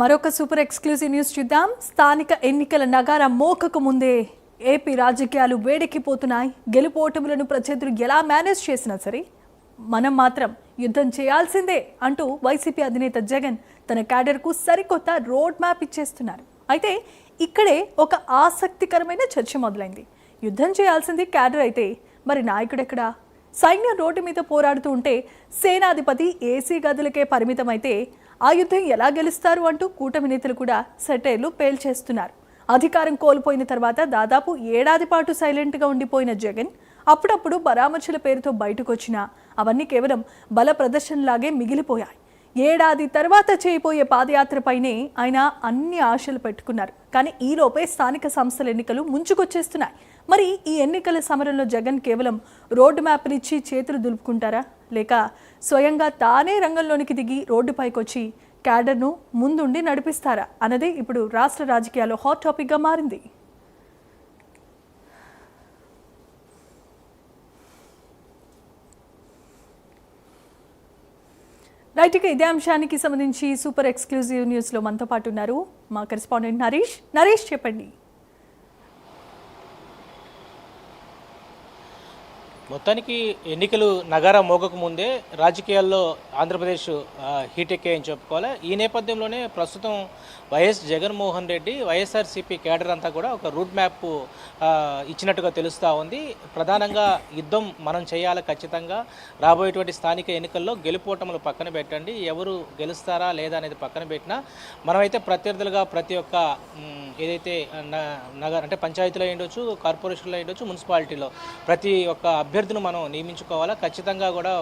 మరొక super exclusive news చూద్దాం. స్థానిక ఎన్నికల నగార మోకకు ముందే ఏపీ రాజకీయాలు వేడెక్కిపోతున్నాయి. గెలుపోటములను ప్రత్యర్థులు ఎలా మేనేజ్ చేసినా సరే మనం మాత్రం యుద్ధం చేయాల్సిందే అంటూ వైసీపీ అధినేత జగన్ తన క్యాడర్కు సరికొత్త రోడ్ మ్యాప్ ఇచ్చేస్తున్నారు. అయితే ఇక్కడే ఒక ఆసక్తికరమైన చర్చ మొదలైంది. యుద్ధం చేయాల్సింది క్యాడర్ అయితే మరి నాయకుడెక్కడా? సైన్యం రోడ్డు మీద పోరాడుతూ ఉంటే సేనాధిపతి ఏసీ గదులకే పరిమితమైతే ఆ యుద్ధం ఎలా గెలుస్తారు అంటూ కూటమి నేతలు కూడా సెటైర్లు పేల్చేస్తున్నారు. అధికారం కోల్పోయిన తర్వాత దాదాపు ఏడాది పాటు సైలెంట్గా ఉండిపోయిన జగన్ అప్పుడప్పుడు పరామర్శల పేరుతో బయటకు వచ్చినా అవన్నీ కేవలం బల ప్రదర్శనలాగే మిగిలిపోయాయి. ఏడాది తర్వాత చేయబోయే పాదయాత్రపైనే ఆయన అన్ని ఆశలు పెట్టుకున్నారు. కానీ ఈలోపే స్థానిక సంస్థల ఎన్నికలు ముంచుకొచ్చేస్తున్నాయి. మరి ఈ ఎన్నికల సమరంలో జగన్ కేవలం రోడ్డు మ్యాప్నిచ్చి చేతులు దులుపుకుంటారా, లేక స్వయంగా తానే రంగంలోనికి దిగి రోడ్డుపైకి వచ్చి క్యాడర్ను ముందుండి నడిపిస్తారా అన్నదే ఇప్పుడు రాష్ట్ర రాజకీయాల్లో హాట్ టాపిక్గా మారింది. రైట్గా ఇదే అంశానికి సంబంధించి సూపర్ ఎక్స్క్లూజివ్ న్యూస్లో మనతో పాటు ఉన్నారు మా కరెస్పాండెంట్ నరేష్. చెప్పండి. మొత్తానికి ఎన్నికలు నగారా మోగక ముందే రాజకీయాల్లో ఆంధ్రప్రదేశ్ హీట్ ఎక్కాయని చెప్పుకోవాలి. ఈ నేపథ్యంలోనే ప్రస్తుతం వైఎస్ జగన్మోహన్ రెడ్డి వైఎస్ఆర్సీపీ కేడర్ అంతా కూడా ఒక రూట్ మ్యాప్ ఇచ్చినట్టుగా తెలుస్తూ ఉంది. ప్రధానంగా యుద్ధం మనం చేయాలి, ఖచ్చితంగా రాబోయేటువంటి స్థానిక ఎన్నికల్లో గెలుపోటములు పక్కన పెట్టండి, ఎవరు గెలుస్తారా లేదా అనేది పక్కన పెట్టినా మనమైతే ప్రత్యర్థులుగా ప్రతి ఒక్క ఏదైతే నగర అంటే పంచాయతీలో ఉండొచ్చు, కార్పొరేషన్లో ఉండొచ్చు, మున్సిపాలిటీలో ప్రతి ఒక్క అభ్యర్థిని మనం నియమించుకోవాలా. ఖచ్చితంగా కూడా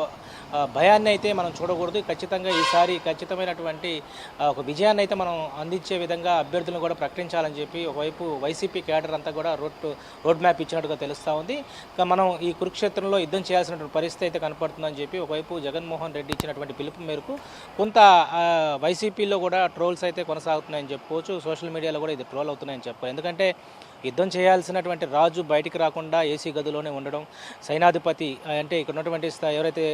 భయాన్ని అయితే మనం చూడకూడదు. ఖచ్చితంగా ఈసారి ఖచ్చితమైనటువంటి ఒక విజయాన్ని అయితే మనం అందించే విధంగా అభ్యర్థులను కూడా ప్రకటించాలని చెప్పి ఒకవైపు వైసీపీ క్యాడర్ అంతా కూడా రోడ్ మ్యాప్ ఇచ్చినట్టుగా తెలుస్తూ ఉంది. మనం ఈ కురుక్షేత్రంలో యుద్ధం చేయాల్సినటువంటి పరిస్థితి అయితే కనపడుతుందని చెప్పి ఒకవైపు జగన్మోహన్ రెడ్డి ఇచ్చినటువంటి పిలుపు మేరకు కొంత వైసీపీలో కూడా ట్రోల్స్ అయితే కొనసాగుతున్నాయని చెప్పుకోవచ్చు. సోషల్ మీడియాలో కూడా ఇది ట్రోల్ అవుతున్నాయని చెప్పాలి. ఎందుకంటే యుద్ధం చేయాల్సినటువంటి రాజు బయటికి రాకుండా ఏసీ గదిలోనే ఉండడం, సైనాధిపతి అంటే ఇక్కడ ఉన్నటువంటి ఎవరైతే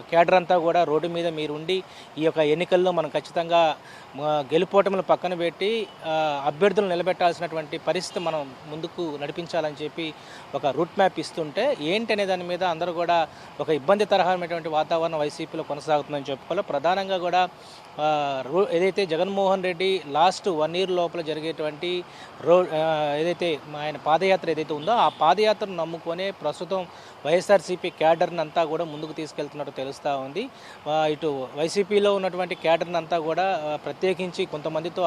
క్యాడర్ అంతా కూడా రోడ్డు మీద మీరు ఉండి ఈ యొక్క ఎన్నికల్లో మనం ఖచ్చితంగా గెలుపోటములు పక్కన పెట్టి అభ్యర్థులు నిలబెట్టాల్సినటువంటి పరిస్థితి మనం ముందుకు నడిపించాలని చెప్పి ఒక రూట్ మ్యాప్ ఇస్తుంటే ఏంటనే దాని మీద అందరూ కూడా ఒక ఇబ్బంది తరహామైనటువంటి వాతావరణం వైసీపీలో కొనసాగుతుందని చెప్పుకోవాలి. ప్రధానంగా కూడా ఏదైతే జగన్మోహన్ రెడ్డి లాస్ట్ 1 year లోపల జరిగేటువంటి ఏదైతే ఆయన పాదయాత్ర ఏదైతే ఉందో ఆ పాదయాత్రను నమ్ముకొనే ప్రస్తుతం వైఎస్ఆర్సీపీ క్యాడర్ని అంతా కూడా ముందుకు తీసుకెళ్తున్నట్టు తెలుస్తూ ఉంది. ఇటు వైసీపీలో ఉన్నటువంటి క్యాడర్ని అంతా కూడా ప్రత్యేకించి కొంతమందితో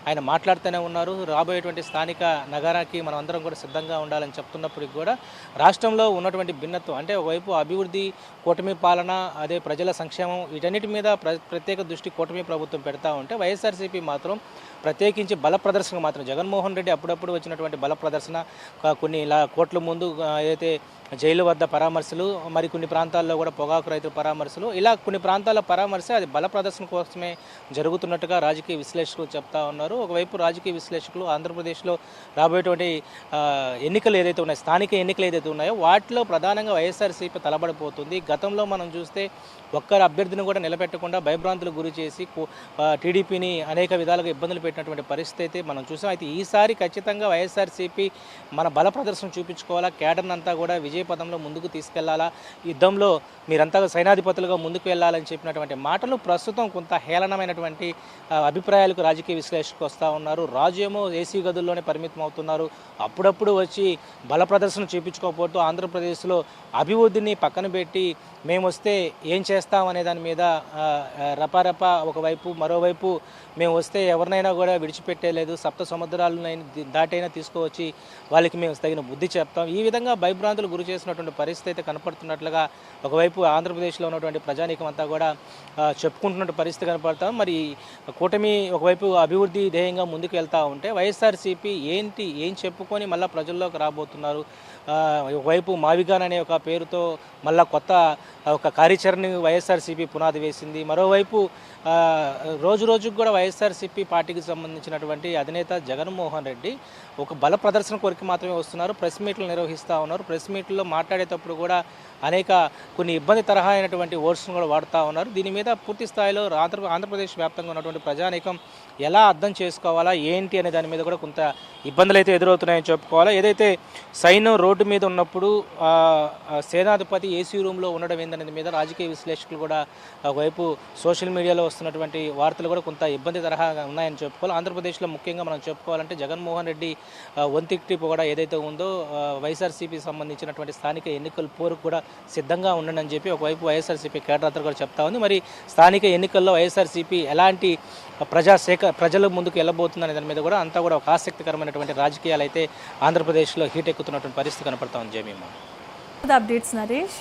ఆయన మాట్లాడుతూనే ఉన్నారు. రాబోయేటువంటి స్థానిక నగరానికి మనం అందరం కూడా సిద్ధంగా ఉండాలని చెప్తున్నప్పటికీ కూడా రాష్ట్రంలో ఉన్నటువంటి భిన్నత్వం అంటే ఒకవైపు అభివృద్ధి, కూటమి పాలన, అదే ప్రజల సంక్షేమం వీటన్నిటి మీద ప్రత్యేక దృష్టి కూటమి ప్రభుత్వం పెడతా ఉంటే వైఎస్ఆర్సీపీ మాత్రం ప్రత్యేకించి బల ప్రదర్శన మాత్రం జగన్మోహన్ రెడ్డి అప్పుడప్పుడు వచ్చినటువంటి బల ప్రదర్శన, కొన్ని కోట్ల ముందు ఏదైతే జైలు వద్ద పరామర్శలు, మరి కొన్ని ప్రాంతాల్లో కూడా పొగాకు రైతుల పరామర్శలు, ఇలా కొన్ని ప్రాంతాల పరామర్శ అది బల ప్రదర్శన కోసమే జరుగుతున్నట్టుగా రాజకీయ విశ్లేషకులు చెప్తా ఉన్నారు. ఒకవైపు రాజకీయ విశ్లేషకులు ఆంధ్రప్రదేశ్లో రాబోయేటువంటి ఎన్నికలు ఏదైతే ఉన్నాయో, స్థానిక ఎన్నికలు ఏదైతే ఉన్నాయో వాటిలో ప్రధానంగా వైఎస్ఆర్సీపీ తలబడిపోతుంది. గతంలో మనం చూస్తే ఒక్కరు అభ్యర్థిని కూడా నిలబెట్టకుండా భయభ్రాంతులకు గురి చేసి టీడీపీని అనేక విధాలుగా ఇబ్బందులు పెట్టినటువంటి పరిస్థితి అయితే మనం చూసాం. అయితే ఈసారి ఖచ్చితంగా వైఎస్ఆర్సీపీ మన బల ప్రదర్శన చూపించుకోవాలా, క్యాడర్ని అంతా కూడా విజయపథంలో ముందుకు తీసుకెళ్లాలా, యుద్ధంలో మీరంతా సైనాధిపతులుగా ముందుకు వెళ్ళాలని చెప్పినటువంటి మాటలు ప్రస్తుతం కొంత హేళనమైనటువంటి అభిప్రాయాలకు రాజకీయ విశ్లేషకులు వస్తూ ఉన్నారు. రాజు ఏమో ఏసీ గదుల్లోనే పరిమితం అవుతున్నారు, అప్పుడప్పుడు వచ్చి బల ప్రదర్శన చూపించుకోకపోతూ ఆంధ్రప్రదేశ్లో అభివృద్ధిని పక్కన పెట్టి మేము వస్తే ఏం చేస్తాం అనే దాని మీద రపారప ఒకవైపు, మరోవైపు మేము వస్తే ఎవరినైనా కూడా విడిచిపెట్టేలేదు, సప్త సముద్రాలను దాటైనా తీసుకువచ్చి వాళ్ళకి మేము తగిన బుద్ధి చెప్తాం, ఈ విధంగా భయభ్రాంతులు గురి చేసినటువంటి పరిస్థితి అయితే కనపడుతున్నట్లుగా ఒకవైపు ఆంధ్రప్రదేశ్లో ఉన్నటువంటి ప్రజానీకం అంతా కూడా చెప్పుకుంటున్న పరిస్థితి కనపడతాం. మరి కూటమి ఒకవైపు అభివృద్ధి ధ్యేయంగా ముందుకు వెళ్తూ ఉంటే వైఎస్ఆర్సీపీ ఏం చెప్పుకొని మళ్ళీ ప్రజల్లోకి రాబోతున్నారు, ఒకవైపు మావిగాన్ అనే ఒక పేరుతో మళ్ళా కొత్త ఒక కార్యాచరణ వైఎస్ఆర్సీపీ పునాది వేసింది. మరోవైపు రోజు రోజుకు కూడా వైఎస్ఆర్సీపీ పార్టీకి సంబంధించినటువంటి అధినేత జగన్మోహన్ రెడ్డి ఒక బల ప్రదర్శన కొరకు మాత్రమే వస్తున్నారు. ప్రెస్ మీట్లు నిర్వహిస్తూ ఉన్నారు. ప్రెస్ మీట్లో మాట్లాడేటప్పుడు కూడా కొన్ని ఇబ్బంది తరహా అయినటువంటి వర్డ్స్ను కూడా వాడుతూ ఉన్నారు. దీని మీద పూర్తి స్థాయిలో ఆంధ్రప్రదేశ్ వ్యాప్తంగా ఉన్నటువంటి ప్రజానీకం ఎలా అర్థం చేసుకోవాలా ఏంటి అనే దాని మీద కూడా కొంత ఇబ్బందులు అయితే ఎదురవుతున్నాయని చెప్పుకోవాలా. ఏదైతే సైన్యం రోడ్డు మీద ఉన్నప్పుడు సేనాధిపతి ఏసీ రూమ్లో ఉండడం ఏందనేది మీద రాజకీయ విశ్లేషకులు కూడా ఒకవైపు సోషల్ మీడియాలో వస్తున్నటువంటి వార్తలు కూడా కొంత ఇబ్బంది తరహాగా ఉన్నాయని చెప్పుకోవాలి. ఆంధ్రప్రదేశ్లో ముఖ్యంగా మనం చెప్పుకోవాలంటే జగన్మోహన్ రెడ్డి వంతిక్టి కూడా ఏదైతే ఉందో వైఎస్ఆర్సీపీకి సంబంధించినటువంటి స్థానిక ఎన్నికల పోరుకు కూడా సిద్ధంగా ఉండండి అని చెప్పి ఒకవైపు వైఎస్ఆర్సీపీ కేడర్ అంతా కూడా చెప్తా ఉంది. మరి స్థానిక ఎన్నికల్లో వైఎస్ఆర్సీపీ ఎలాంటి ప్రజల ముందుకు వెళ్ళబోతుందనే దాని మీద కూడా అంతా కూడా ఒక ఆసక్తికరమైనటువంటి రాజకీయాలు అయితే ఆంధ్రప్రదేశ్లో హీట్ ఎక్కుతున్నటువంటి పరిస్థితి కనపడతా ఉంది. Jemimah updates Naresh.